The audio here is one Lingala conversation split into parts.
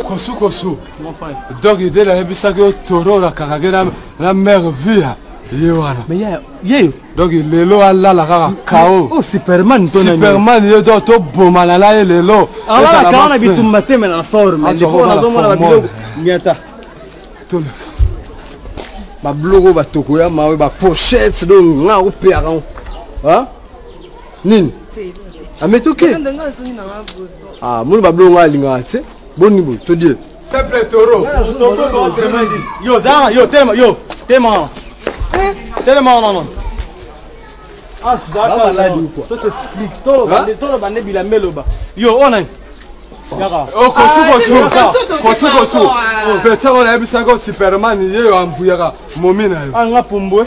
Kosu. Donc il est là, il y a un taureau la mère vue. Mais yé. Donc il est là, la KO. Oh, Superman, Superman, il est dans ton bon malala et le lot. Ah, quand on a vu tout matin, mais en forme. Ma blogo ba tokoya ma ba pochette donc nga opéra. Hein? Nin. Ametoke. Ah, mon ba blogo alinga tse. Boni bo, to dire. Temple taureau. Yo, Zara, yo, tema. Tellement non. Ah, Zara malade ou quoi? Toi t'expliques. Toi le bandé bila meloba. Yo, on a. Oh, Kosu. Peut-être on a vu ça comme Superman, il est en bouillard. Momina. Ah, on a pomboué.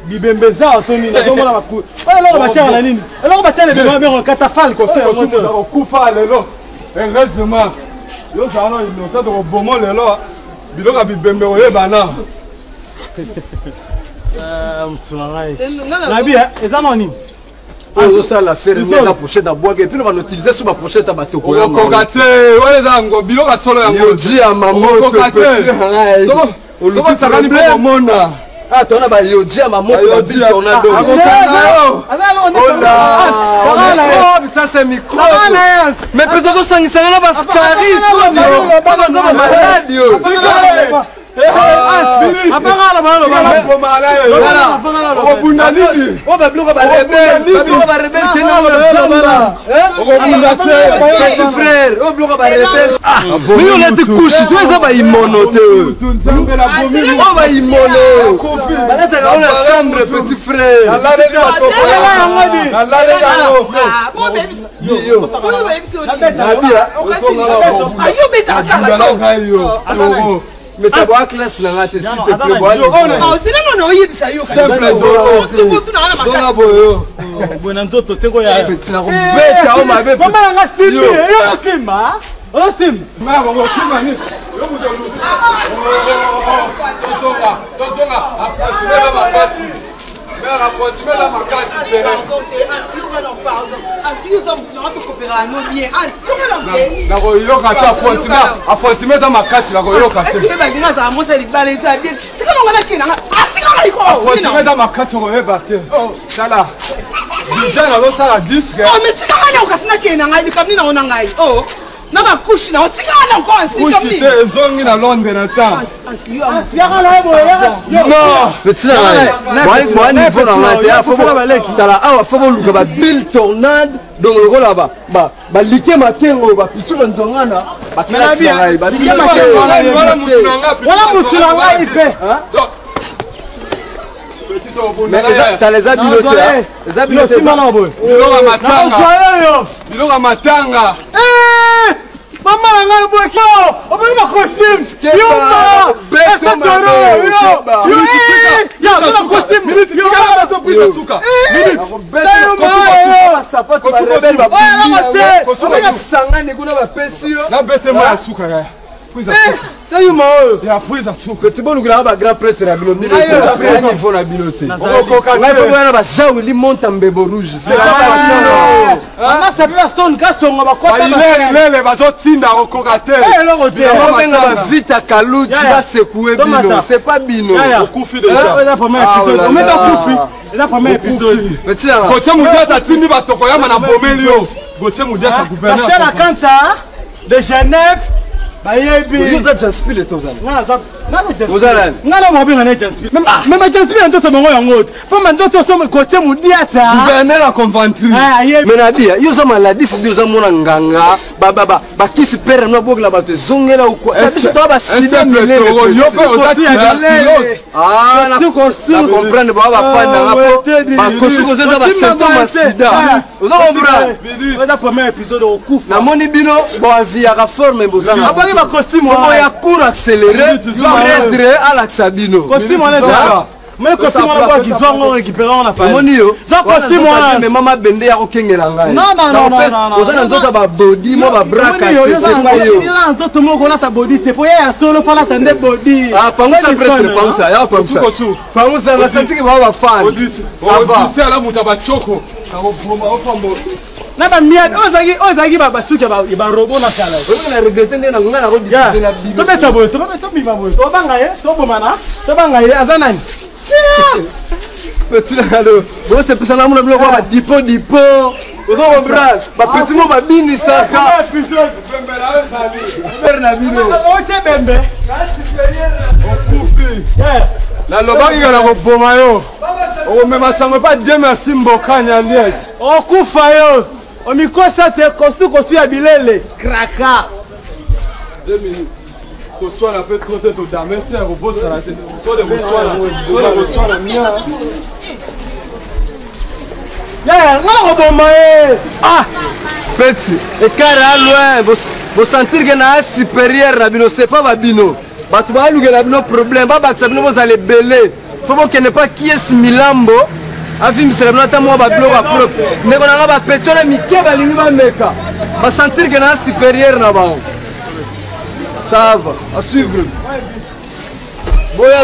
Bibembeza, Tony, la tombe la macou. Alors, on va tirer la ligne. Alors, on va tirer les bébés, mais on catafale, Kosu. On coupe à l'élo. Heureusement. Yo, ça, on a une autre de bon l'élo. Bilo a bibembe, on est banal. La vie, est anonyme. Oh, ça la faire la pochette à bois et puis on va l'utiliser sur ma pochette à bateau. On va congater, ouais les angos, bilo ka solo yango. Yo di à maman petit. On le fait ça gani pour mona. Ah, toi on a ba yo di à maman petit tornado. Ça c'est micro. Mais peut-être ça ça na ba staris. Pas malade yo. Mais tu vois classe là, tu sais, tu peux voir. Oh, c'est non, non, il y a ça. Simple Bonanzoto, tu vois. Tu n'as pas de bête, maman, reste ici. donc le là-bas, bah liquer ma kengo, bah plutôt dans zongana, bah classe là, bah liquer ma kengo. Voilà mais t'as les habiletés, les habiletés. Bilo la matanga. Maman, la boîte, on veut ma costume. Petit bon grand prêtre à Biloté. Il faut la biloté. Il monte en bébé rouge. C'est vite à Kalou, tu vas secouer Bino. C'est pas Bino. De Genève. Vous êtes inspiré de tous. Vous allez. Même côté gouverneur a convaincu. Mais Nadia, ils ont maladie, ils ont mon nganga. Baba, qui se perd no bogla ba te zongela ou quoi. C'est toi ba sida milé. Ah, na comprendre ba ba fa na rapo. Ba kosuko zo ba symptôme sida. Vous comprendre? C'est la première épisode au coup. Na moni bino bo via la forme bozana. Abaki ba costume moi ya cours accéléré. Redre à l'axabino. Costume on est là. Mais costume on va qu'ils ont récupéré on a pas. Monio. Ça costume moi. Mais maman bende ya kokengela ngai. Non. Ozana nzoka ba body mo ba bras cassés. C'est yo. Là nzoto mo ko na ta body te po ya solo fala tande body. Ah pangusa prêtre pangusa ya pangusa. Pangusa na senti que va fan. Ça va. C'est là muta ba choko. Na ba miade ozaki ba basuki ba robot na kala. On a regretté na nga na rediscuter na bibi. To beta boy, to bima boy. To banga ye, to bomana, to banga ye azanani. Petit là le. Bon c'est pour ça na mona biloko ba dipo. Ozo comprendre. Ba petit mo ba bini saka. Bembe la sabi. Faire na bino. O te bembe. Okufi. La lobaki kana ko boma yo. O mema sango pa Dieu merci mbokanya ndies. Okufa yo. O mikosa te kosu ya bilele. Kraka. 2 minutes. Kosoa na peut trop tête au damete au boss à la tête. Toi de kosoa na mia. Nga boma ye. Ah! Petit, écart à loin, vous sentir que na supérieur na bino, c'est pas babino. Batu ba luge na bino problème, ba baksa bino vous allez belé. Faut qu'on ne pas qui est Milambo. Avi misela bino ta mo ba bloga propre. Ne ko na ba petit na mike ba lingi ba meka. Ba sentir que na supérieur na ba. Ça va, à suivre. Boya